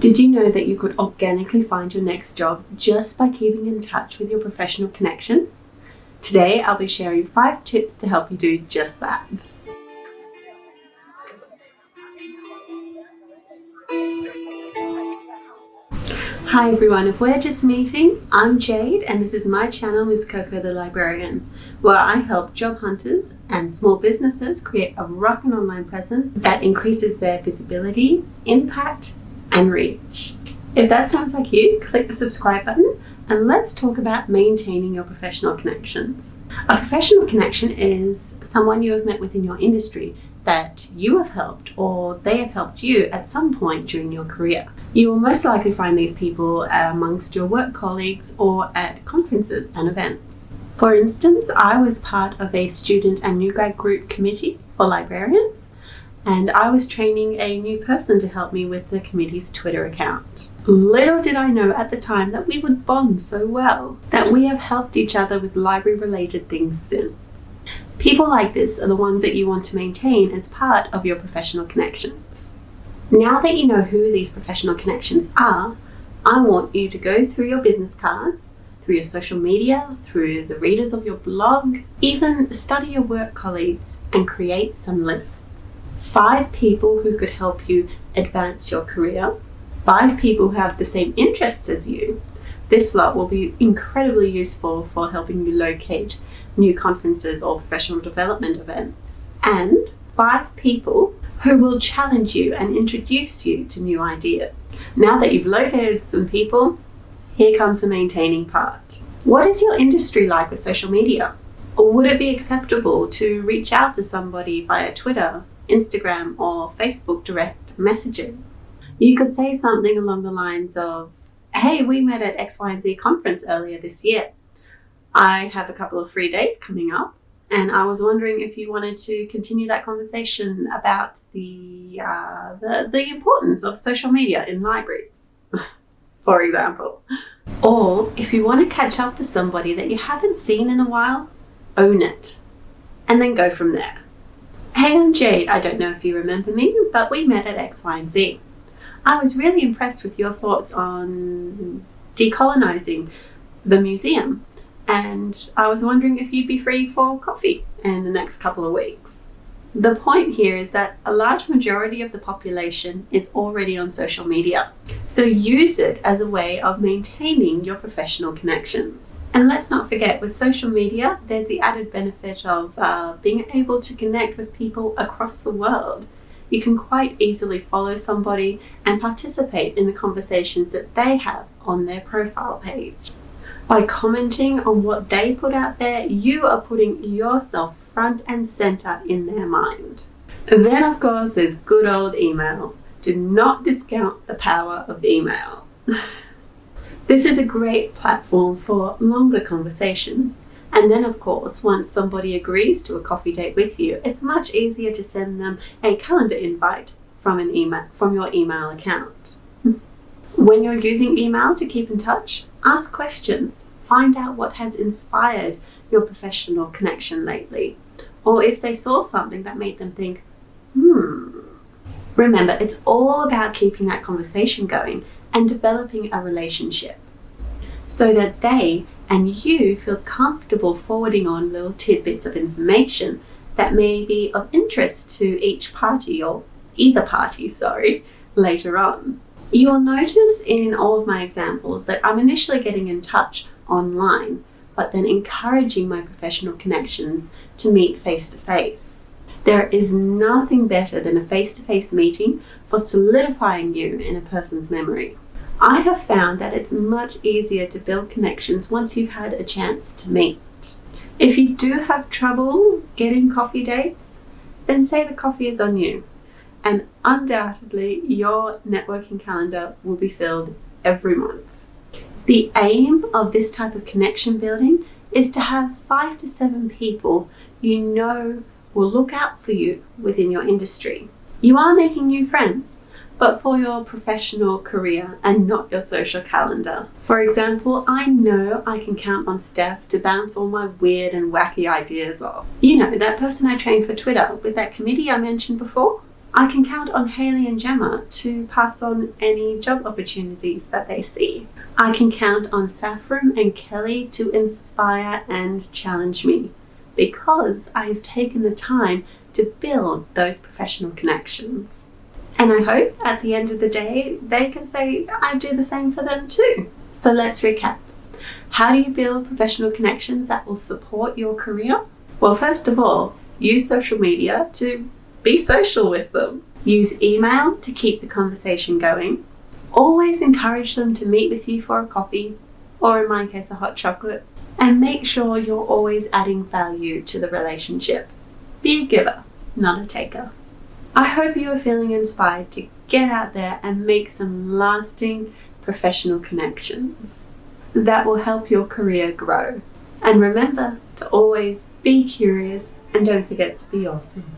Did you know that you could organically find your next job just by keeping in touch with your professional connections? Today, I'll be sharing 5 tips to help you do just that. Hi everyone, if we're just meeting, I'm Jade and this is my channel Misskoko the Librarian, where I help job hunters and small businesses create a rockin' online presence that increases their visibility, impact and reach. If that sounds like you, click the subscribe button and let's talk about maintaining your professional connections. A professional connection is someone you have met within your industry that you have helped or they have helped you at some point during your career. You will most likely find these people amongst your work colleagues or at conferences and events. For instance, I was part of a student and new grad group committee for librarians, and I was training a new person to help me with the committee's Twitter account. Little did I know at the time that we would bond so well, that we have helped each other with library-related things since. People like this are the ones that you want to maintain as part of your professional connections. Now that you know who these professional connections are, I want you to go through your business cards, through your social media, through the readers of your blog, even study your work colleagues and create some lists. 5 people who could help you advance your career, 5 people who have the same interests as you. This lot will be incredibly useful for helping you locate new conferences or professional development events, and 5 people who will challenge you and introduce you to new ideas. Now that you've located some people, here comes the maintaining part. What is your industry like with social media? Or would it be acceptable to reach out to somebody via Twitter, Instagram or Facebook direct messaging? You could say something along the lines of, hey, we met at X, Y, and Z conference earlier this year. I have a couple of free dates coming up, and I was wondering if you wanted to continue that conversation about the importance of social media in libraries, for example. Or if you want to catch up with somebody that you haven't seen in a while, own it, and then go from there. Hey, I'm Jade. I don't know if you remember me, but we met at X, Y, and Z. I was really impressed with your thoughts on decolonizing the museum, and I was wondering if you'd be free for coffee in the next couple of weeks. The point here is that a large majority of the population is already on social media, so use it as a way of maintaining your professional connections. And let's not forget, with social media, there's the added benefit of being able to connect with people across the world. You can quite easily follow somebody and participate in the conversations that they have on their profile page. By commenting on what they put out there, you are putting yourself front and center in their mind. And then, of course, there's good old email. Do not discount the power of email. This is a great platform for longer conversations. And then, of course, once somebody agrees to a coffee date with you, it's much easier to send them a calendar invite from your email account. When you're using email to keep in touch, ask questions. Find out what has inspired your professional connection lately, or if they saw something that made them think, Remember, it's all about keeping that conversation going and developing a relationship so that they and you feel comfortable forwarding on little tidbits of information that may be of interest to each party, or either party, later on. You will notice in all of my examples that I'm initially getting in touch online, but then encouraging my professional connections to meet face to face. There is nothing better than a face-to-face meeting for solidifying you in a person's memory. I have found that it's much easier to build connections once you've had a chance to meet. If you do have trouble getting coffee dates, then say the coffee is on you, and undoubtedly your networking calendar will be filled every month. The aim of this type of connection building is to have 5 to 7 people you know will look out for you within your industry. You are making new friends, but for your professional career and not your social calendar. For example, I know I can count on Steph to bounce all my weird and wacky ideas off. You know, that person I trained for Twitter with that committee I mentioned before? I can count on Hayley and Gemma to pass on any job opportunities that they see. I can count on Saffron and Kelly to inspire and challenge me because I've taken the time to build those professional connections. And I hope at the end of the day, they can say I do the same for them too. So let's recap. How do you build professional connections that will support your career? Well, first of all, use social media to be social with them. Use email to keep the conversation going. Always encourage them to meet with you for a coffee, or in my case, a hot chocolate. And make sure you're always adding value to the relationship. Be a giver, not a taker. I hope you are feeling inspired to get out there and make some lasting professional connections that will help your career grow. And remember to always be curious and don't forget to be awesome.